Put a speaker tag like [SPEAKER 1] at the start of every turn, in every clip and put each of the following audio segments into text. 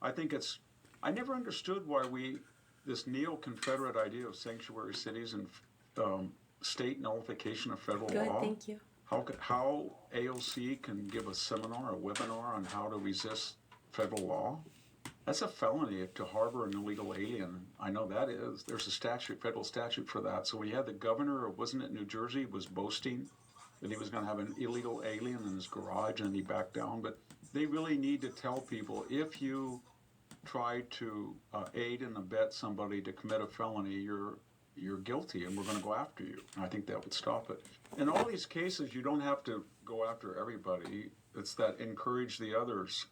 [SPEAKER 1] I think I never understood why this neo-Confederate idea of sanctuary cities and state nullification of federal
[SPEAKER 2] Good,
[SPEAKER 1] law.
[SPEAKER 2] thank you.
[SPEAKER 1] How AOC can give a seminar, a webinar on how to resist federal law. That's a felony to harbor an illegal alien. I know that is. There's a federal statute for that. So we had the governor, or wasn't it New Jersey, was boasting that he was going to have an illegal alien in his garage, and he backed down. But they really need to tell people, if you try to aid and abet somebody to commit a felony, you're guilty, and we're going to go after you. And I think that would stop it. In all these cases, you don't have to go after everybody. It's that encourage the others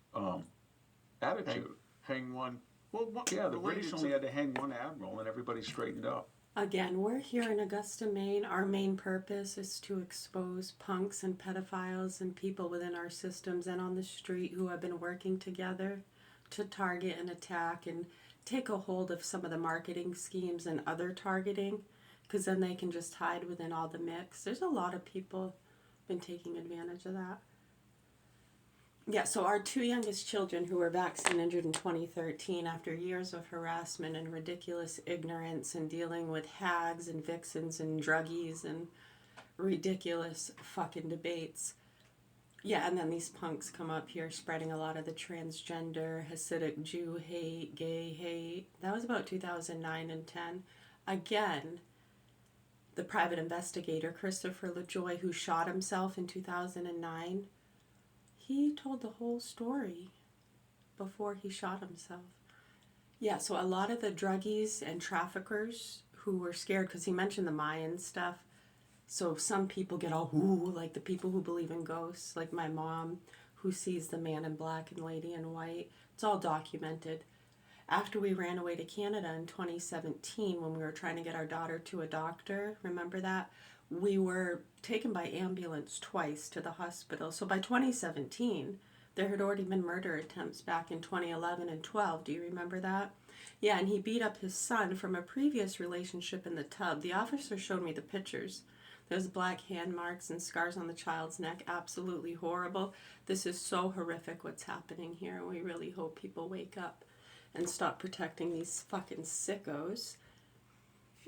[SPEAKER 1] attitude.
[SPEAKER 3] Hang one. Well,
[SPEAKER 1] yeah, the British only had to hang one admiral, and everybody straightened up.
[SPEAKER 2] Again, we're here in Augusta, Maine. Our main purpose is to expose punks and pedophiles and people within our systems and on the street who have been working together to target and attack and take a hold of some of the marketing schemes and other targeting, because then they can just hide within all the mix. There's a lot of people been taking advantage of that. Yeah, so our two youngest children who were vaccine injured in 2013 after years of harassment and ridiculous ignorance and dealing with hags and vixens and druggies and ridiculous fucking debates. Yeah, and then these punks come up here spreading a lot of the transgender, Hasidic Jew hate, gay hate. That was about 2009 and 10. Again, the private investigator, Christopher LaJoy, who shot himself in 2009, he told the whole story before he shot himself. Yeah, so a lot of the druggies and traffickers who were scared, because he mentioned the Mayan stuff, so some people get all, ooh, like the people who believe in ghosts, like my mom, who sees the man in black and lady in white. It's all documented. After we ran away to Canada in 2017, when we were trying to get our daughter to a doctor, remember that? We were taken by ambulance twice to the hospital. So by 2017, there had already been murder attempts back in 2011 and 12. Do you remember that? Yeah, and he beat up his son from a previous relationship in the tub. The officer showed me the pictures. There's black hand marks and scars on the child's neck. Absolutely horrible. This is so horrific what's happening here. We really hope people wake up and stop protecting these fucking sickos.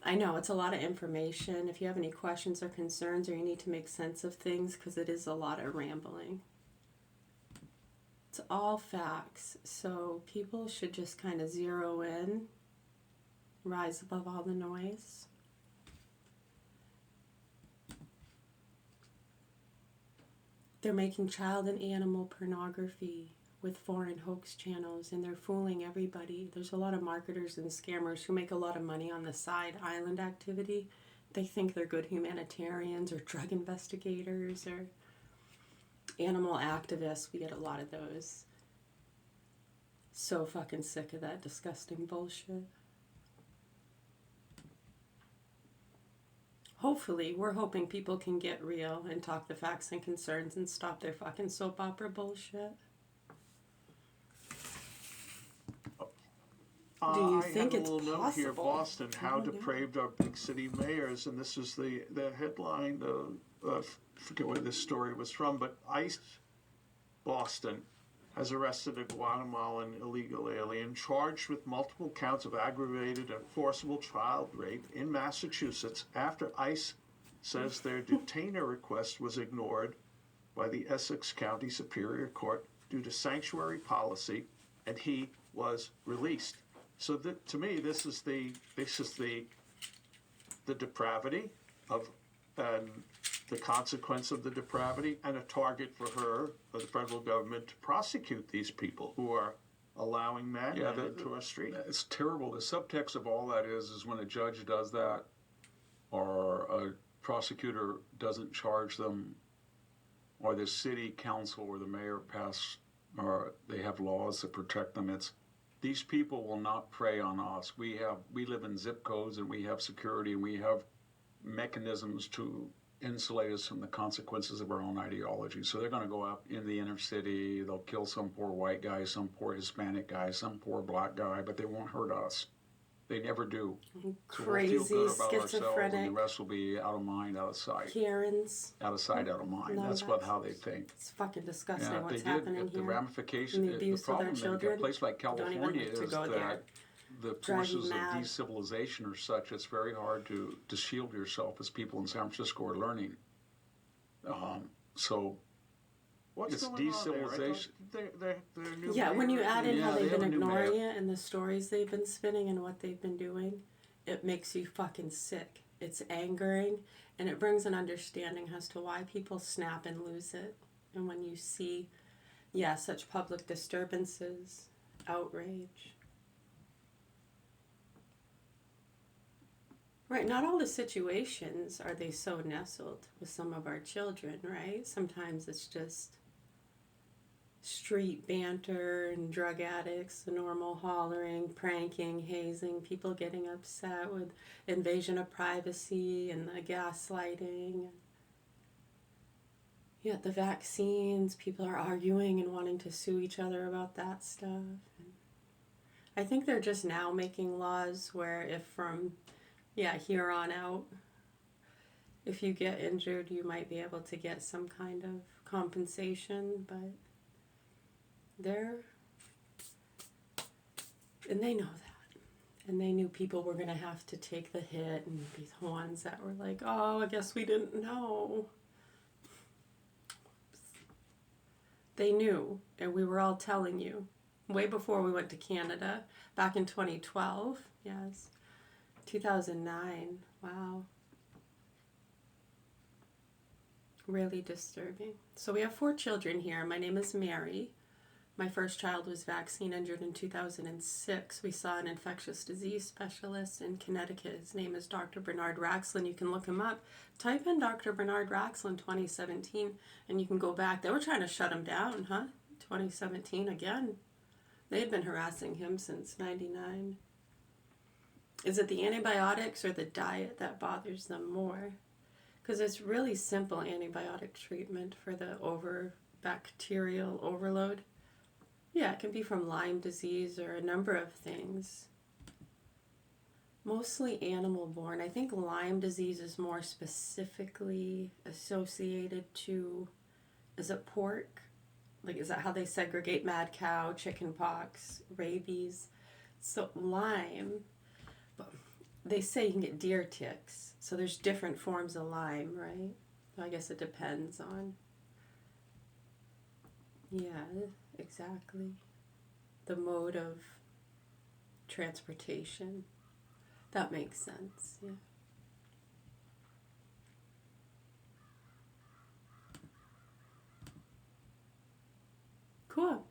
[SPEAKER 2] I know it's a lot of information. If you have any questions or concerns, or you need to make sense of things, because it is a lot of rambling. It's all facts, so people should just kind of zero in, rise above all the noise. They're making child and animal pornography with foreign hoax channels, and they're fooling everybody. There's a lot of marketers and scammers who make a lot of money on the side island activity. They think they're good humanitarians or drug investigators or animal activists. We get a lot of those. So fucking sick of that disgusting bullshit. Hopefully, we're hoping people can get real and talk the facts and concerns and stop their fucking soap opera bullshit. Do you think it's possible?
[SPEAKER 3] I have a little note here, Boston, how depraved our big city mayors, and this is the headline, I forget where this story was from, but ICE Boston has arrested a Guatemalan illegal alien charged with multiple counts of aggravated and forcible child rape in Massachusetts after ICE says their detainer request was ignored by the Essex County Superior Court due to sanctuary policy, and he was released. So to me, this is the depravity of, and the consequence of the depravity, and a target for her, for the federal government, to prosecute these people who are allowing madmen into our street.
[SPEAKER 1] It's terrible. The subtext of all that is when a judge does that, or a prosecutor doesn't charge them, or the city council or the mayor pass, or they have laws that protect them. It's these people will not prey on us. We live in zip codes, and we have security, and we have mechanisms to insulate us from the consequences of our own ideology. So they're going to go out in the inner city, they'll kill some poor white guy, some poor Hispanic guy, some poor black guy, but they won't hurt us. They never do. So we'll
[SPEAKER 2] Crazy,
[SPEAKER 1] feel good about ourselves, and
[SPEAKER 2] schizophrenic,
[SPEAKER 1] the rest will be out of mind, out of sight.
[SPEAKER 2] Karens.
[SPEAKER 1] Out of sight, out of mind.
[SPEAKER 2] No,
[SPEAKER 1] That's how they think.
[SPEAKER 2] It's fucking disgusting
[SPEAKER 1] Yeah,
[SPEAKER 2] what's
[SPEAKER 1] they
[SPEAKER 2] happening
[SPEAKER 1] did. The
[SPEAKER 2] here.
[SPEAKER 1] ramification,
[SPEAKER 2] And the abuse
[SPEAKER 1] the
[SPEAKER 2] of their
[SPEAKER 1] problem in a
[SPEAKER 2] children.
[SPEAKER 1] place like
[SPEAKER 2] Don't even
[SPEAKER 1] California
[SPEAKER 2] have to
[SPEAKER 1] is
[SPEAKER 2] go there.
[SPEAKER 1] that the
[SPEAKER 2] Drive you
[SPEAKER 1] forces of
[SPEAKER 2] mad.
[SPEAKER 1] decivilization are such, it's very hard to shield yourself, as people in San Francisco are learning. So
[SPEAKER 3] What's
[SPEAKER 1] it's
[SPEAKER 3] going on there? I
[SPEAKER 1] deciviliization.
[SPEAKER 3] thought They're new
[SPEAKER 2] Yeah, when you
[SPEAKER 3] mayor.
[SPEAKER 2] add in
[SPEAKER 1] Yeah,
[SPEAKER 2] how
[SPEAKER 1] they
[SPEAKER 2] they've
[SPEAKER 1] have
[SPEAKER 2] been
[SPEAKER 1] a new
[SPEAKER 2] ignoring
[SPEAKER 1] mayor.
[SPEAKER 2] it and the stories they've been spinning and what they've been doing, it makes you fucking sick. It's angering, and it brings an understanding as to why people snap and lose it. And when you see, yeah, such public disturbances, outrage. Right, not all the situations are they so nestled with some of our children, right? Sometimes it's just street banter and drug addicts, the normal hollering, pranking, hazing, people getting upset with invasion of privacy and the gaslighting. Yeah, the vaccines, people are arguing and wanting to sue each other about that stuff. I think they're just now making laws where if from, here on out, if you get injured, you might be able to get some kind of compensation, but and they know that. And they knew people were going to have to take the hit and be the ones that were like, oh, I guess we didn't know. They knew, and we were all telling you. Way before we went to Canada, back in 2012, yes. 2009, wow. Really disturbing. So we have 4 children here. My name is Mary. My first child was vaccine injured in 2006. We saw an infectious disease specialist in Connecticut. His name is Dr. Bernard Raxlin. You can look him up. Type in Dr. Bernard Raxlin 2017 and you can go back. They were trying to shut him down, 2017 again. They had been harassing him since 99. Is it the antibiotics or the diet that bothers them more? Because it's really simple antibiotic treatment for the bacterial overload. Yeah, it can be from Lyme disease or a number of things. Mostly animal-borne. I think Lyme disease is more specifically associated to, is it pork? Like, is that how they segregate mad cow, chicken pox, rabies? So Lyme, but they say you can get deer ticks. So there's different forms of Lyme, right? So I guess it depends on, exactly. The mode of transportation. That makes sense, yeah. Cool.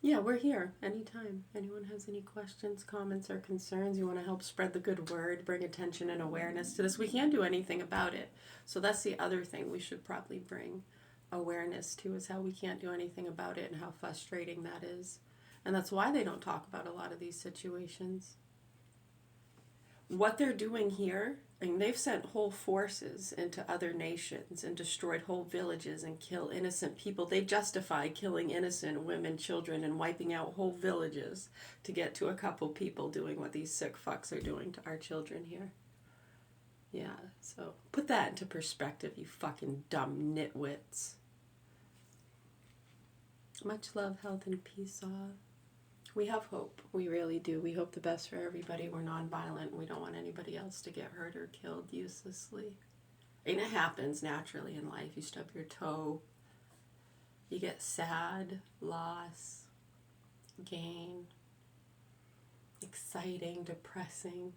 [SPEAKER 2] Yeah, we're here anytime. Anyone has any questions, comments, or concerns, you want to help spread the good word, bring attention and awareness to this, we can't do anything about it. So that's the other thing we should probably bring awareness to, is how we can't do anything about it and how frustrating that is. And that's why they don't talk about a lot of these situations. What they're doing here, I mean, they've sent whole forces into other nations and destroyed whole villages and kill innocent people. They justify killing innocent women, children, and wiping out whole villages to get to a couple people doing what these sick fucks are doing to our children here. Yeah, so put that into perspective, you fucking dumb nitwits. Much love, health, and peace all. We have hope. We really do. We hope the best for everybody. We're nonviolent. We don't want anybody else to get hurt or killed uselessly. And it happens naturally in life. You stub your toe. You get sad, loss, gain, exciting, depressing.